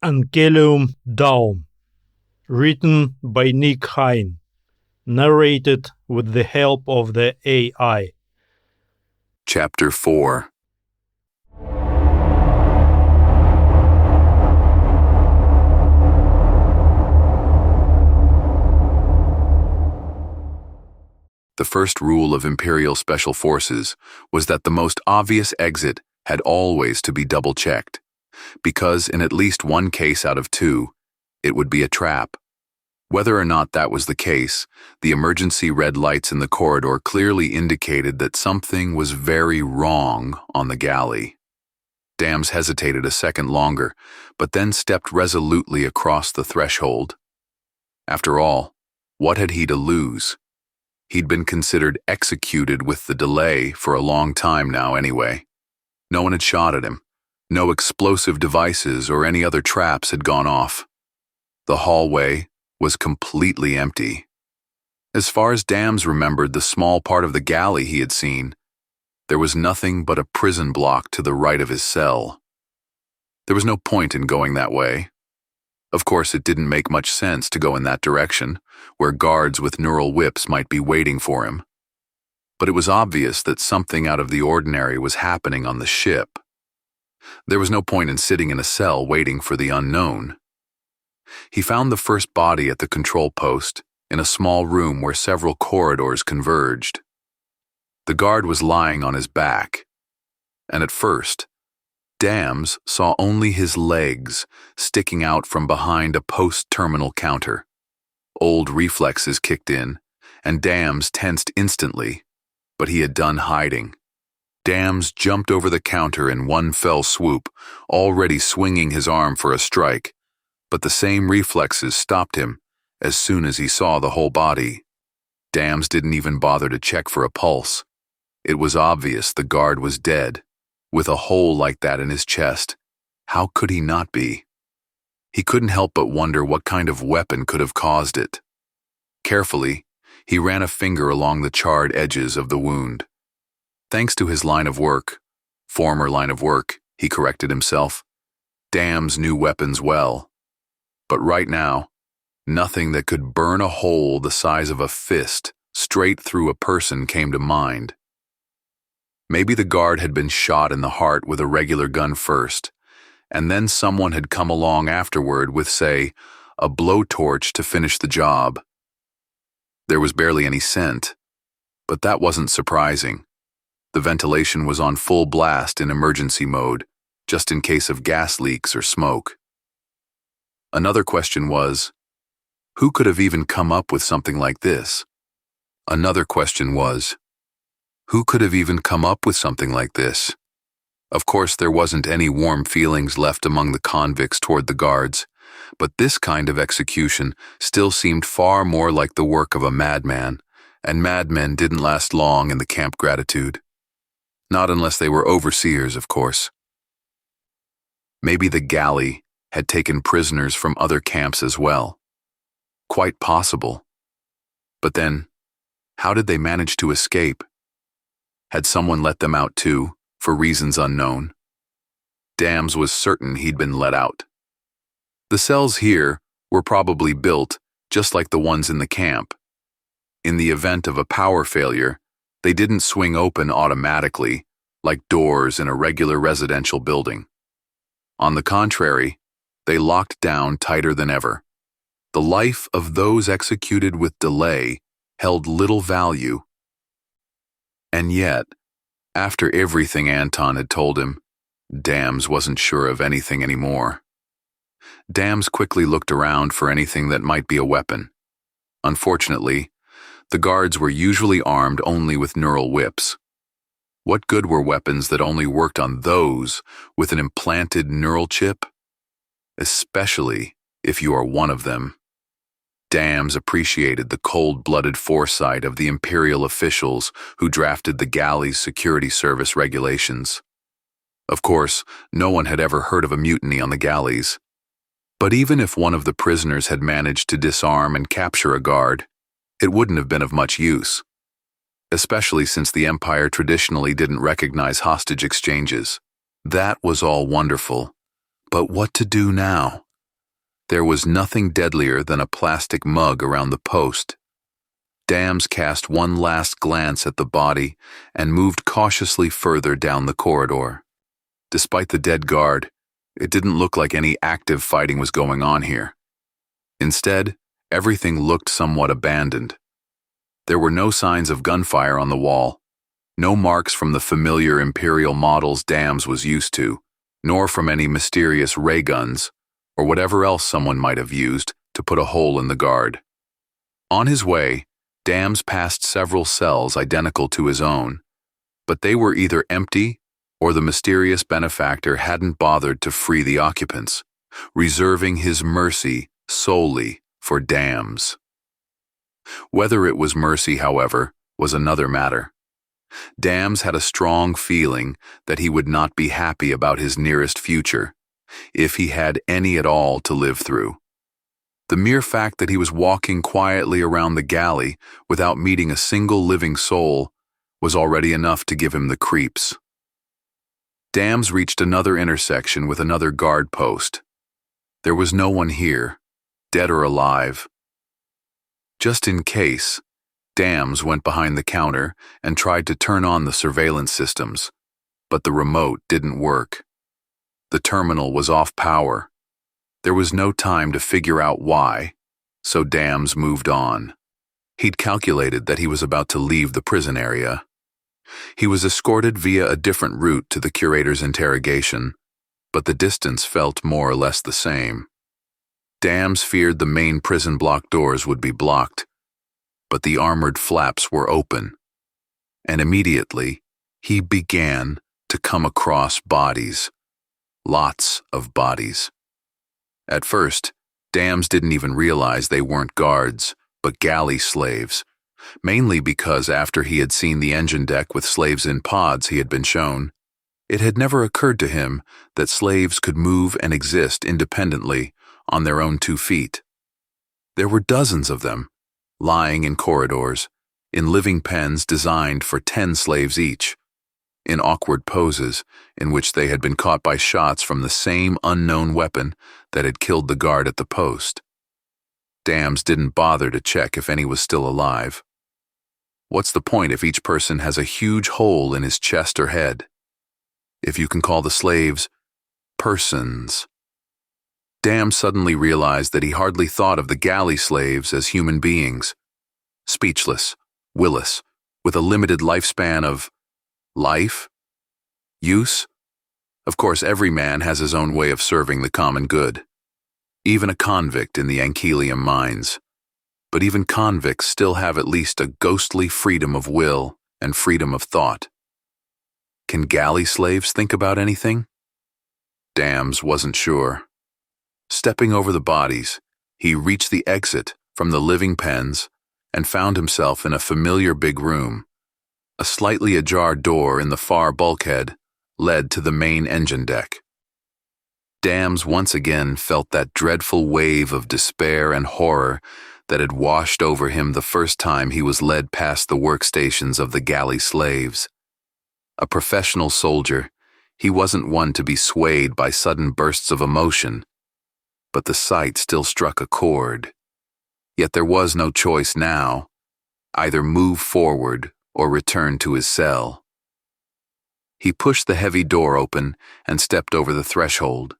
Ankelium Down, written by Nik Hein, narrated with the help of the AI. Chapter 4. The first rule of Imperial Special Forces was that the most obvious exit had always to be double-checked, because in at least one case out of two, it would be a trap. Whether or not that was the case, the emergency red lights in the corridor clearly indicated that something was very wrong on the galley. Dams hesitated a second longer, but then stepped resolutely across the threshold. After all, what had he to lose? He'd been considered executed with the delay for a long time now anyway. No one had shot at him. No explosive devices or any other traps had gone off. The hallway was completely empty. As far as Dams remembered the small part of the galley he had seen, there was nothing but a prison block to the right of his cell. There was no point in going that way. Of course, it didn't make much sense to go in that direction, where guards with neural whips might be waiting for him. But it was obvious that something out of the ordinary was happening on the ship. There was no point in sitting in a cell waiting for the unknown. He found the first body at the control post, in a small room where several corridors converged. The guard was lying on his back, and at first, Dams saw only his legs sticking out from behind a post-terminal counter. Old reflexes kicked in, and Dams tensed instantly, but he had done hiding. Dams jumped over the counter in one fell swoop, already swinging his arm for a strike, but the same reflexes stopped him as soon as he saw the whole body. Dams didn't even bother to check for a pulse. It was obvious the guard was dead. With a hole like that in his chest, how could he not be? He couldn't help but wonder what kind of weapon could have caused it. Carefully, he ran a finger along the charred edges of the wound. Thanks to his former line of work, he corrected himself, Dams knew weapons well. But right now, nothing that could burn a hole the size of a fist straight through a person came to mind. Maybe the guard had been shot in the heart with a regular gun first, and then someone had come along afterward with, say, a blowtorch to finish the job. There was barely any scent, but that wasn't surprising. The ventilation was on full blast in emergency mode, just in case of gas leaks or smoke. Another question was, who could have even come up with something like this? Another question was, who could have even come up with something like this? Of course, there wasn't any warm feelings left among the convicts toward the guards, but this kind of execution still seemed far more like the work of a madman, and madmen didn't last long in the Camp Gratitude. Not unless they were overseers, of course. Maybe the galley had taken prisoners from other camps as well. Quite possible. But then, how did they manage to escape? Had someone let them out too, for reasons unknown? Dams was certain he'd been let out. The cells here were probably built just like the ones in the camp. In the event of a power failure, they didn't swing open automatically, like doors in a regular residential building. On the contrary, they locked down tighter than ever. The life of those executed with delay held little value. And yet, after everything Anton had told him, Dams wasn't sure of anything anymore. Dams quickly looked around for anything that might be a weapon. Unfortunately, the guards were usually armed only with neural whips. What good were weapons that only worked on those with an implanted neural chip? Especially if you are one of them. Dams appreciated the cold-blooded foresight of the Imperial officials who drafted the galley's security service regulations. Of course, no one had ever heard of a mutiny on the galleys. But even if one of the prisoners had managed to disarm and capture a guard, it wouldn't have been of much use, especially since the Empire traditionally didn't recognize hostage exchanges. That was all wonderful. But what to do now? There was nothing deadlier than a plastic mug around the post. Dams cast one last glance at the body and moved cautiously further down the corridor. Despite the dead guard, it didn't look like any active fighting was going on here. Instead, everything looked somewhat abandoned. There were no signs of gunfire on the wall, no marks from the familiar Imperial models Dams was used to, nor from any mysterious ray guns or whatever else someone might have used to put a hole in the guard. On his way, Dams passed several cells identical to his own, but they were either empty or the mysterious benefactor hadn't bothered to free the occupants, reserving his mercy solely for Dams. Whether it was mercy, however, was another matter. Dams had a strong feeling that he would not be happy about his nearest future, if he had any at all to live through. The mere fact that he was walking quietly around the galley without meeting a single living soul was already enough to give him the creeps. Dams reached another intersection with another guard post. There was no one here, dead or alive. Just in case, Dams went behind the counter and tried to turn on the surveillance systems, but the remote didn't work. The terminal was off power. There was no time to figure out why, so Dams moved on. He'd calculated that he was about to leave the prison area. He was escorted via a different route to the curator's interrogation, but the distance felt more or less the same. Dams feared the main prison block doors would be blocked, but the armored flaps were open, and immediately he began to come across bodies. Lots of bodies. At first, Dams didn't even realize they weren't guards, but galley slaves, mainly because after he had seen the engine deck with slaves in pods he had been shown, it had never occurred to him that slaves could move and exist independently on their own 2 feet. There were dozens of them, lying in corridors, in living pens designed for 10 slaves each, in awkward poses in which they had been caught by shots from the same unknown weapon that had killed the guard at the post. Dams didn't bother to check if any was still alive. What's the point if each person has a huge hole in his chest or head? If you can call the slaves persons. Dams suddenly realized that he hardly thought of the galley slaves as human beings, speechless, willless, with a limited lifespan of life? Use? Of course, every man has his own way of serving the common good. Even a convict in the Ankelium mines. But even convicts still have at least a ghostly freedom of will and freedom of thought. Can galley slaves think about anything? Dams wasn't sure. Stepping over the bodies, he reached the exit from the living pens and found himself in a familiar big room. A slightly ajar door in the far bulkhead led to the main engine deck. Dams once again felt that dreadful wave of despair and horror that had washed over him the first time he was led past the workstations of the galley slaves. A professional soldier, he wasn't one to be swayed by sudden bursts of emotion, but the sight still struck a chord. Yet there was no choice now, either move forward or return to his cell. He pushed the heavy door open and stepped over the threshold.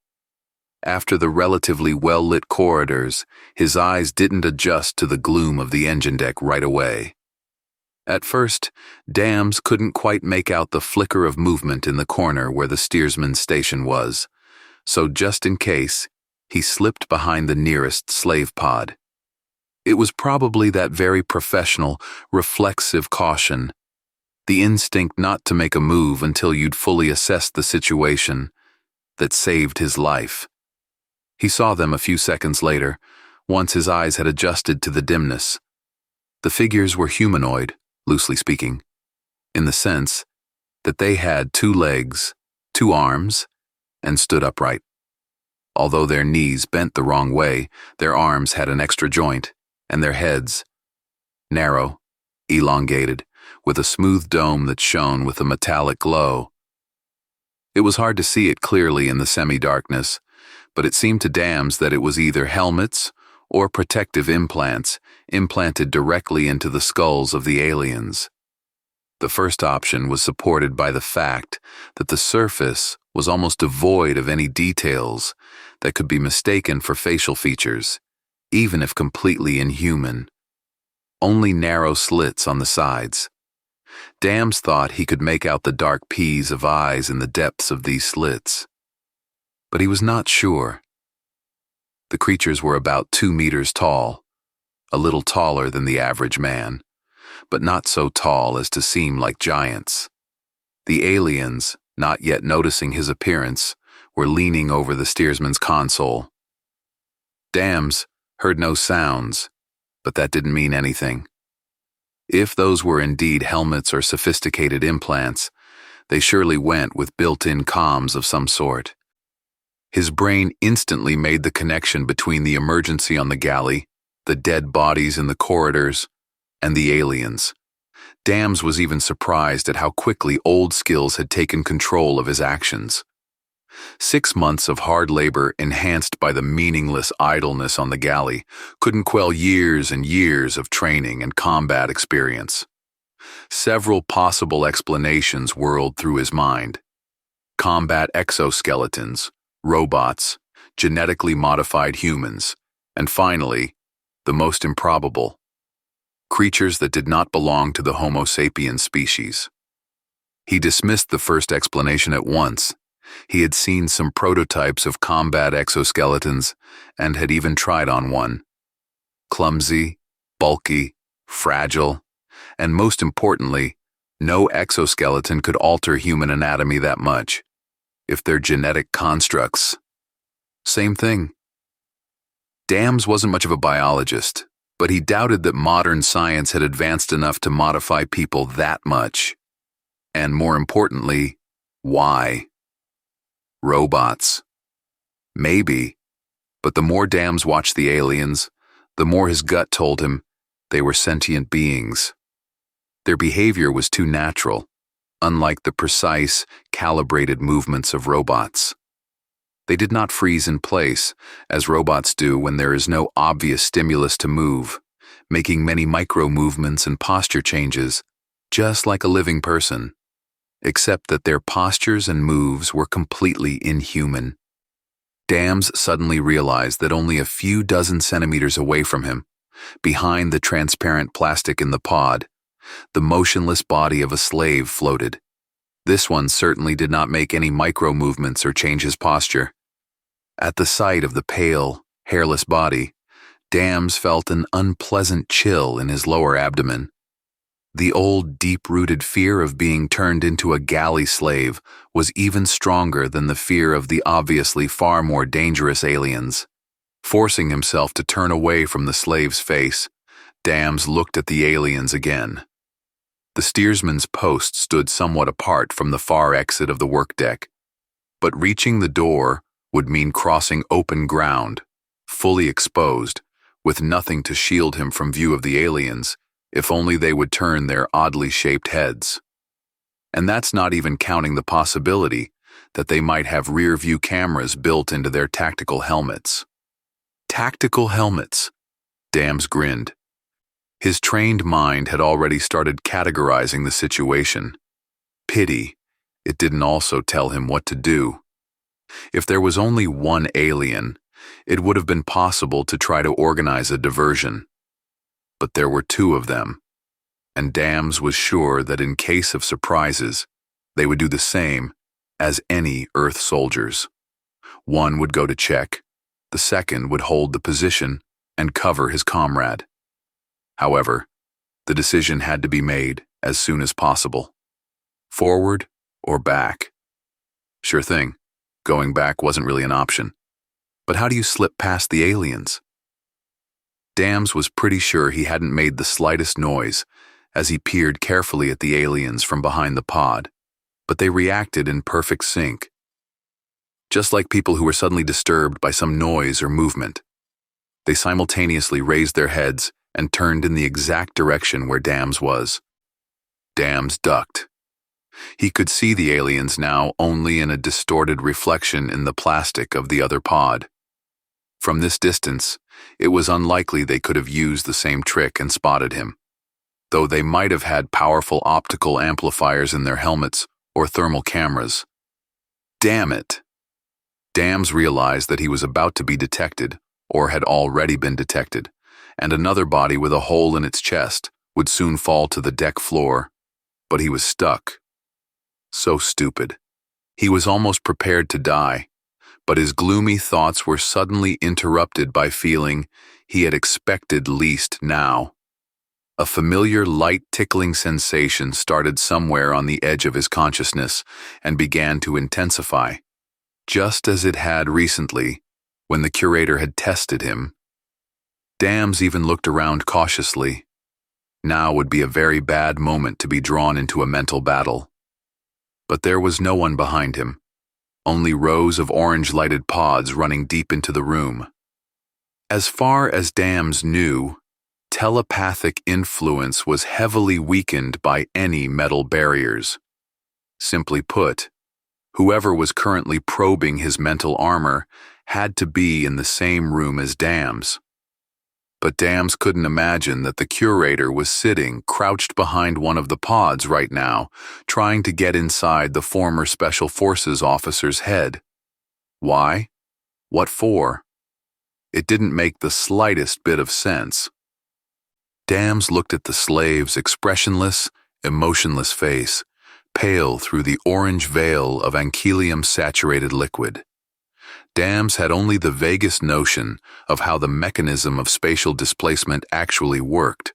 After the relatively well-lit corridors, his eyes didn't adjust to the gloom of the engine deck right away. At first, Dams couldn't quite make out the flicker of movement in the corner where the steersman's station was, so just in case, he slipped behind the nearest slave pod. It was probably that very professional, reflexive caution, the instinct not to make a move until you'd fully assessed the situation, that saved his life. He saw them a few seconds later, once his eyes had adjusted to the dimness. The figures were humanoid, loosely speaking, in the sense that they had 2 legs, 2 arms, and stood upright. Although their knees bent the wrong way, their arms had an extra joint, and their heads, narrow, elongated, with a smooth dome that shone with a metallic glow. It was hard to see it clearly in the semi-darkness, but it seemed to Dams that it was either helmets or protective implants implanted directly into the skulls of the aliens. The first option was supported by the fact that the surface was almost devoid of any details that could be mistaken for facial features, even if completely inhuman. Only narrow slits on the sides. Dams thought he could make out the dark peas of eyes in the depths of these slits. But he was not sure. The creatures were about 2 meters tall, a little taller than the average man, but not so tall as to seem like giants. The aliens, not yet noticing his appearance, were leaning over the steersman's console. Dams heard no sounds, but that didn't mean anything. If those were indeed helmets or sophisticated implants, they surely went with built-in comms of some sort. His brain instantly made the connection between the emergency on the galley, the dead bodies in the corridors, and the aliens. Dams was even surprised at how quickly old skills had taken control of his actions. 6 months of hard labor enhanced by the meaningless idleness on the galley couldn't quell years and years of training and combat experience. Several possible explanations whirled through his mind. Combat exoskeletons, robots, genetically modified humans, and finally, the most improbable, creatures that did not belong to the Homo sapiens species. He dismissed the first explanation at once. He had seen some prototypes of combat exoskeletons and had even tried on one. Clumsy, bulky, fragile, and most importantly, no exoskeleton could alter human anatomy that much. If they're genetic constructs, same thing. Dams wasn't much of a biologist, but he doubted that modern science had advanced enough to modify people that much. And more importantly, why? Robots. Maybe, but the more Dams watched the aliens, the more his gut told him they were sentient beings. Their behavior was too natural, unlike the precise, calibrated movements of robots. They did not freeze in place, as robots do when there is no obvious stimulus to move, making many micro-movements and posture changes, just like a living person, except that their postures and moves were completely inhuman. Dams suddenly realized that only a few dozen centimeters away from him, behind the transparent plastic in the pod, the motionless body of a slave floated. This one certainly did not make any micro-movements or change his posture. At the sight of the pale, hairless body, Dams felt an unpleasant chill in his lower abdomen. The old, deep-rooted fear of being turned into a galley slave was even stronger than the fear of the obviously far more dangerous aliens. Forcing himself to turn away from the slave's face, Dams looked at the aliens again. The steersman's post stood somewhat apart from the far exit of the workdeck, but reaching the door would mean crossing open ground, fully exposed, with nothing to shield him from view of the aliens, if only they would turn their oddly shaped heads. And that's not even counting the possibility that they might have rear-view cameras built into their tactical helmets. Tactical helmets, Dams grinned. His trained mind had already started categorizing the situation. Pity, it didn't also tell him what to do. If there was only one alien, it would have been possible to try to organize a diversion. But there were 2 of them, and Dams was sure that in case of surprises, they would do the same as any Earth soldiers. One would go to check, the second would hold the position and cover his comrade. However, the decision had to be made as soon as possible. Forward or back? Sure thing. Going back wasn't really an option. But how do you slip past the aliens? Dams was pretty sure he hadn't made the slightest noise as he peered carefully at the aliens from behind the pod, but they reacted in perfect sync. Just like people who were suddenly disturbed by some noise or movement. They simultaneously raised their heads and turned in the exact direction where Dams was. Dams ducked. He could see the aliens now only in a distorted reflection in the plastic of the other pod. From this distance, it was unlikely they could have used the same trick and spotted him, though they might have had powerful optical amplifiers in their helmets or thermal cameras. Damn it! Dams realized that he was about to be detected, or had already been detected, and another body with a hole in its chest would soon fall to the deck floor. But he was stuck. So stupid. He was almost prepared to die, but his gloomy thoughts were suddenly interrupted by feeling he had expected least now. A familiar light tickling sensation started somewhere on the edge of his consciousness and began to intensify, just as it had recently when the curator had tested him. Dams even looked around cautiously. Now would be a very bad moment to be drawn into a mental battle. But there was no one behind him, only rows of orange-lighted pods running deep into the room. As far as Dams knew, telepathic influence was heavily weakened by any metal barriers. Simply put, whoever was currently probing his mental armor had to be in the same room as Dams. But Dams couldn't imagine that the curator was sitting crouched behind one of the pods right now, trying to get inside the former Special Forces officer's head. Why? What for? It didn't make the slightest bit of sense. Dams looked at the slave's expressionless, emotionless face, pale through the orange veil of Ankelium-saturated liquid. Dams had only the vaguest notion of how the mechanism of spatial displacement actually worked,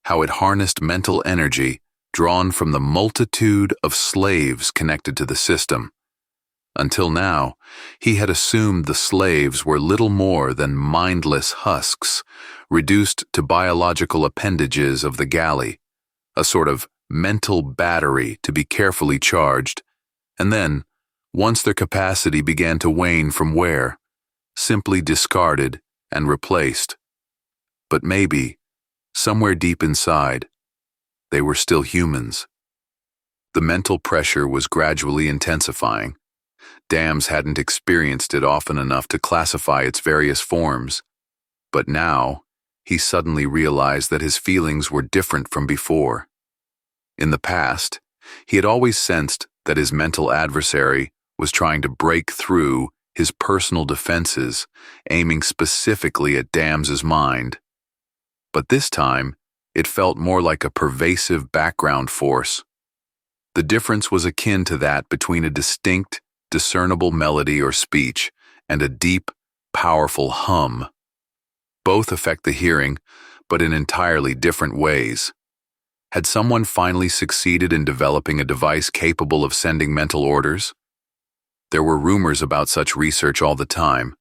how it harnessed mental energy drawn from the multitude of slaves connected to the system. Until now, he had assumed the slaves were little more than mindless husks, reduced to biological appendages of the galley, a sort of mental battery to be carefully charged, and then, once their capacity began to wane from wear, simply discarded and replaced. But maybe, somewhere deep inside, they were still humans. The mental pressure was gradually intensifying. Dams hadn't experienced it often enough to classify its various forms, but now he suddenly realized that his feelings were different from before. In the past, he had always sensed that his mental adversary was trying to break through his personal defenses, aiming specifically at Dams's mind. But this time, it felt more like a pervasive background force. The difference was akin to that between a distinct, discernible melody or speech and a deep, powerful hum. Both affect the hearing, but in entirely different ways. Had someone finally succeeded in developing a device capable of sending mental orders? There were rumors about such research all the time,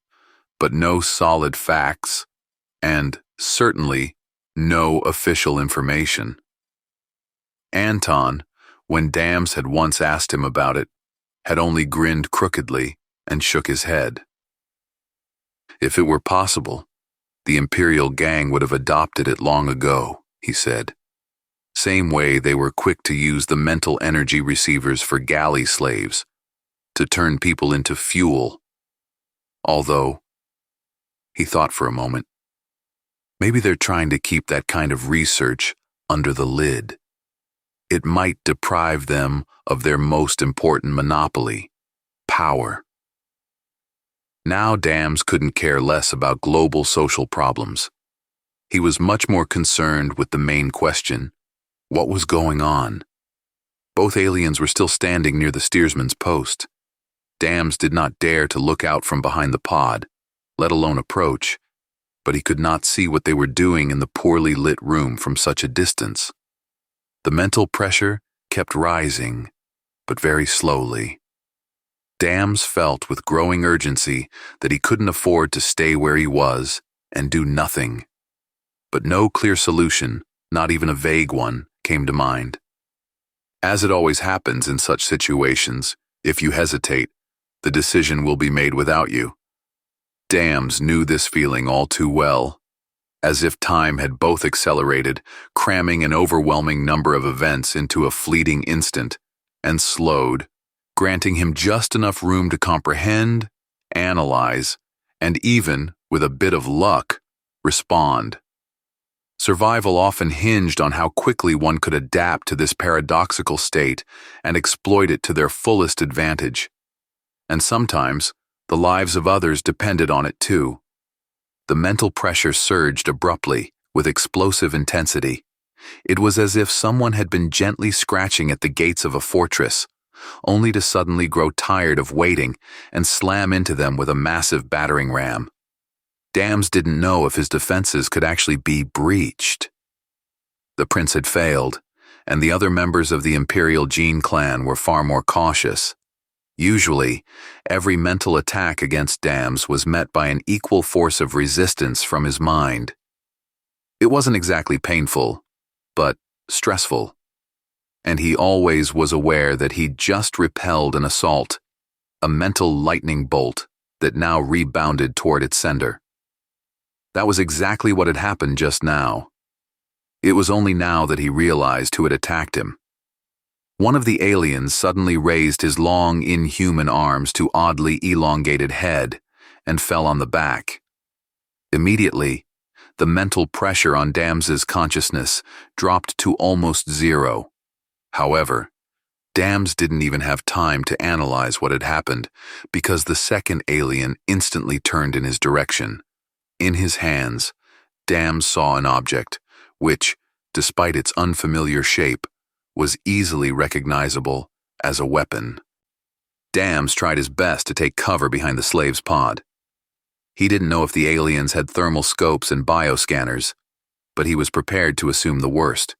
but no solid facts, and certainly no official information. Anton, when Dams had once asked him about it, had only grinned crookedly and shook his head. If it were possible, the Imperial gang would have adopted it long ago, he said. Same way they were quick to use the mental energy receivers for galley slaves, to turn people into fuel. Although, he thought for a moment, maybe they're trying to keep that kind of research under the lid. It might deprive them of their most important monopoly, power. Now Dams couldn't care less about global social problems. He was much more concerned with the main question: what was going on? Both aliens were still standing near the steersman's post. Dams did not dare to look out from behind the pod, let alone approach, but he could not see what they were doing in the poorly lit room from such a distance. The mental pressure kept rising, but very slowly. Dams felt with growing urgency that he couldn't afford to stay where he was and do nothing. But no clear solution, not even a vague one, came to mind. As it always happens in such situations, if you hesitate, the decision will be made without you. Dams knew this feeling all too well, as if time had both accelerated, cramming an overwhelming number of events into a fleeting instant, and slowed, granting him just enough room to comprehend, analyze, and even, with a bit of luck, respond. Survival often hinged on how quickly one could adapt to this paradoxical state and exploit it to their fullest advantage. And sometimes, the lives of others depended on it too. The mental pressure surged abruptly, with explosive intensity. It was as if someone had been gently scratching at the gates of a fortress, only to suddenly grow tired of waiting and slam into them with a massive battering ram. Dams didn't know if his defenses could actually be breached. The prince had failed, and the other members of the Imperial Gene clan were far more cautious. Usually, every mental attack against Dams was met by an equal force of resistance from his mind. It wasn't exactly painful, but stressful. And he always was aware that he'd just repelled an assault, a mental lightning bolt that now rebounded toward its sender. That was exactly what had happened just now. It was only now that he realized who had attacked him. One of the aliens suddenly raised his long, inhuman arms to oddly elongated head and fell on the back. Immediately, the mental pressure on Dams's consciousness dropped to almost zero. However, Dams didn't even have time to analyze what had happened because the second alien instantly turned in his direction. In his hands, Dams saw an object which, despite its unfamiliar shape, was easily recognizable as a weapon. Dams tried his best to take cover behind the slave's pod. He didn't know if the aliens had thermal scopes and bioscanners, but he was prepared to assume the worst.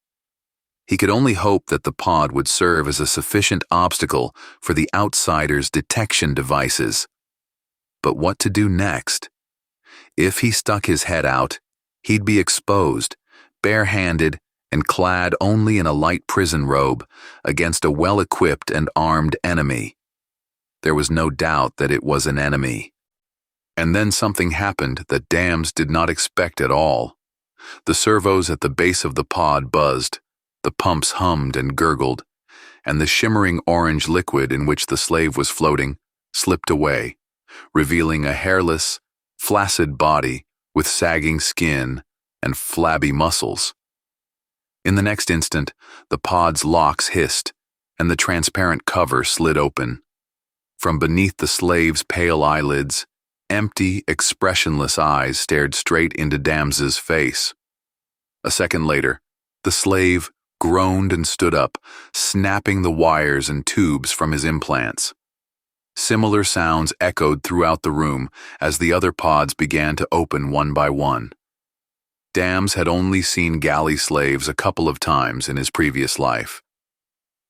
He could only hope that the pod would serve as a sufficient obstacle for the outsider's detection devices. But what to do next? If he stuck his head out, he'd be exposed, barehanded, and clad only in a light prison robe against a well-equipped and armed enemy. There was no doubt that it was an enemy. And then something happened that Dams did not expect at all. The servos at the base of the pod buzzed, the pumps hummed and gurgled, and the shimmering orange liquid in which the slave was floating slipped away, revealing a hairless, flaccid body with sagging skin and flabby muscles. In the next instant, the pod's locks hissed, and the transparent cover slid open. From beneath the slave's pale eyelids, empty, expressionless eyes stared straight into Dams's face. A second later, the slave groaned and stood up, snapping the wires and tubes from his implants. Similar sounds echoed throughout the room as the other pods began to open one by one. Dams had only seen galley slaves a couple of times in his previous life.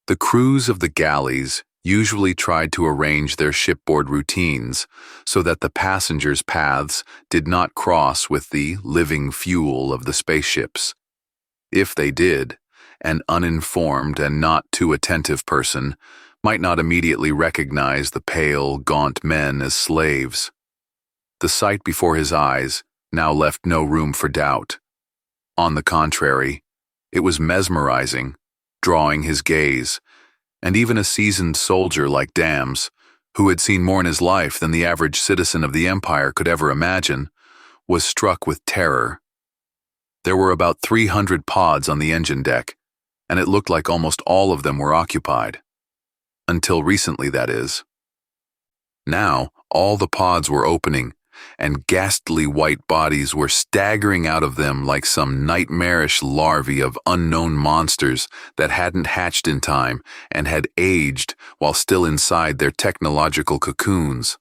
The crews of the galleys usually tried to arrange their shipboard routines so that the passengers' paths did not cross with the living fuel of the spaceships. If they did, an uninformed and not too attentive person might not immediately recognize the pale, gaunt men as slaves. The sight before his eyes now left no room for doubt. On the contrary, it was mesmerizing, drawing his gaze, and even a seasoned soldier like Dams, who had seen more in his life than the average citizen of the Empire could ever imagine, was struck with terror. There were about 300 pods on the engine deck, and it looked like almost all of them were occupied. Until recently, that is. Now, all the pods were opening, and ghastly white bodies were staggering out of them like some nightmarish larvae of unknown monsters that hadn't hatched in time and had aged while still inside their technological cocoons.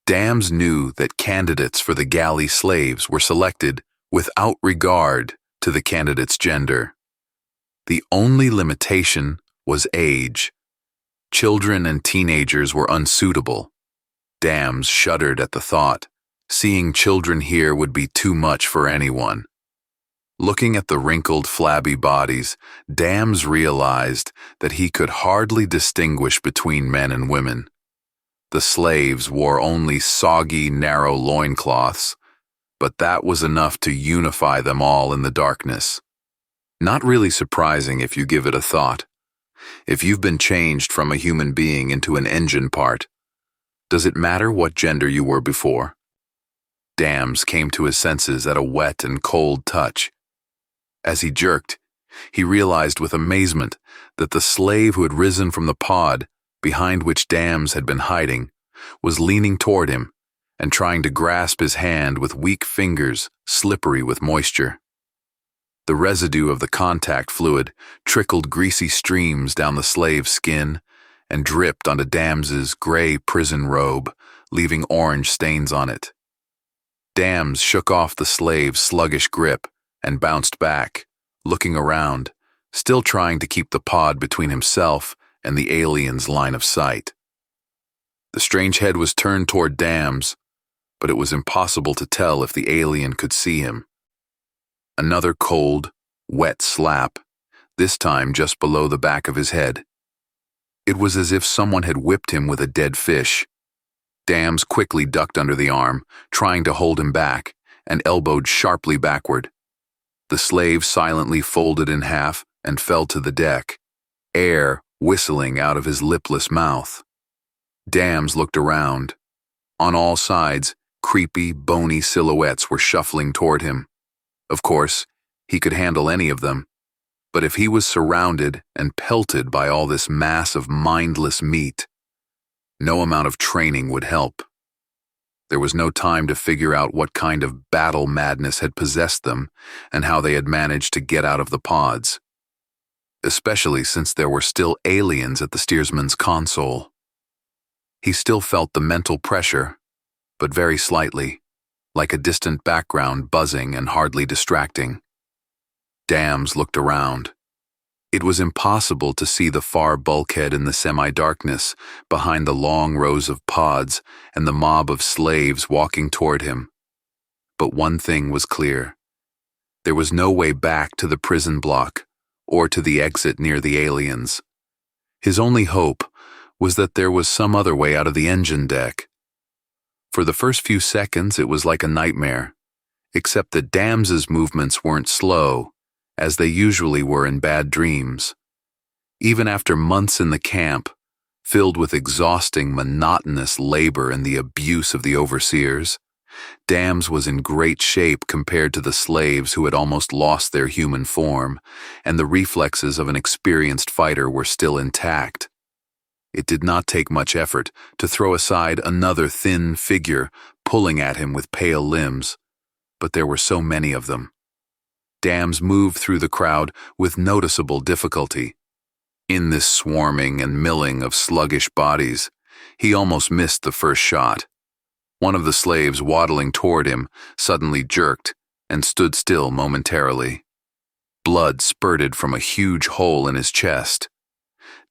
Dams knew that candidates for the galley slaves were selected without regard to the candidate's gender. The only limitation was age. Children and teenagers were unsuitable. Dams shuddered at the thought. Seeing children here would be too much for anyone. Looking at the wrinkled, flabby bodies, Dams realized that he could hardly distinguish between men and women. The slaves wore only soggy, narrow loincloths, but that was enough to unify them all in the darkness. Not really surprising if you give it a thought. If you've been changed from a human being into an engine part, does it matter what gender you were before? Dams came to his senses at a wet and cold touch. As he jerked, he realized with amazement that the slave who had risen from the pod, behind which Dams had been hiding, was leaning toward him and trying to grasp his hand with weak fingers slippery with moisture. The residue of the contact fluid trickled greasy streams down the slave's skin and dripped onto Dams's gray prison robe, leaving orange stains on it. Dams shook off the slave's sluggish grip and bounced back, looking around, still trying to keep the pod between himself and the alien's line of sight. The strange head was turned toward Dams, but it was impossible to tell if the alien could see him. Another cold, wet slap, this time just below the back of his head. It was as if someone had whipped him with a dead fish. Dams quickly ducked under the arm, trying to hold him back, and elbowed sharply backward. The slave silently folded in half and fell to the deck, air whistling out of his lipless mouth. Dams looked around. On all sides, creepy, bony silhouettes were shuffling toward him. Of course, he could handle any of them, but if he was surrounded and pelted by all this mass of mindless meat, no amount of training would help. There was no time to figure out what kind of battle madness had possessed them and how they had managed to get out of the pods, especially since there were still aliens at the steersman's console. He still felt the mental pressure, but very slightly, like a distant background buzzing and hardly distracting. Dams looked around. It was impossible to see the far bulkhead in the semi-darkness behind the long rows of pods and the mob of slaves walking toward him. But one thing was clear. There was no way back to the prison block or to the exit near the aliens. His only hope was that there was some other way out of the engine deck. For the first few seconds it was like a nightmare, except that Dams's movements weren't slow, as they usually were in bad dreams. Even after months in the camp, filled with exhausting, monotonous labor and the abuse of the overseers, Dams was in great shape compared to the slaves who had almost lost their human form, and the reflexes of an experienced fighter were still intact. It did not take much effort to throw aside another thin figure pulling at him with pale limbs, but there were so many of them. Dams moved through the crowd with noticeable difficulty. In this swarming and milling of sluggish bodies, he almost missed the first shot. One of the slaves waddling toward him suddenly jerked and stood still momentarily. Blood spurted from a huge hole in his chest.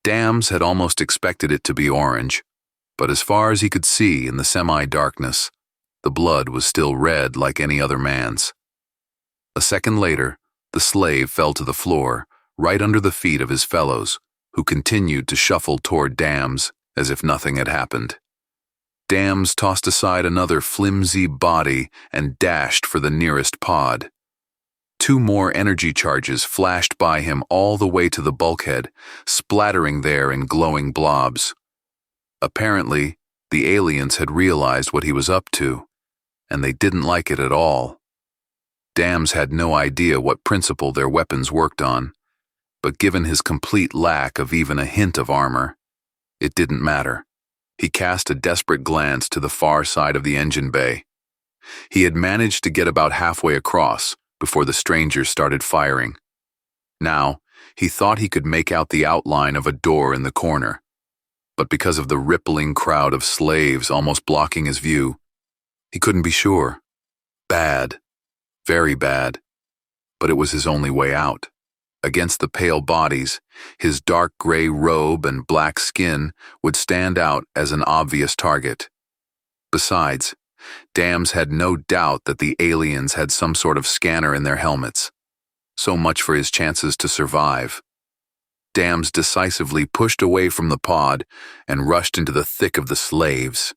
Dams had almost expected it to be orange, but as far as he could see in the semi-darkness, the blood was still red like any other man's. A second later, the slave fell to the floor, right under the feet of his fellows, who continued to shuffle toward Dams as if nothing had happened. Dams tossed aside another flimsy body and dashed for the nearest pod. 2 more energy charges flashed by him all the way to the bulkhead, splattering there in glowing blobs. Apparently, the aliens had realized what he was up to, and they didn't like it at all. Dams had no idea what principle their weapons worked on, but given his complete lack of even a hint of armor, it didn't matter. He cast a desperate glance to the far side of the engine bay. He had managed to get about halfway across before the strangers started firing. Now, he thought he could make out the outline of a door in the corner, but because of the rippling crowd of slaves almost blocking his view, he couldn't be sure. Bad. Very bad. But it was his only way out. Against the pale bodies, his dark gray robe and black skin would stand out as an obvious target. Besides, Dams had no doubt that the aliens had some sort of scanner in their helmets. So much for his chances to survive. Dams decisively pushed away from the pod and rushed into the thick of the slaves.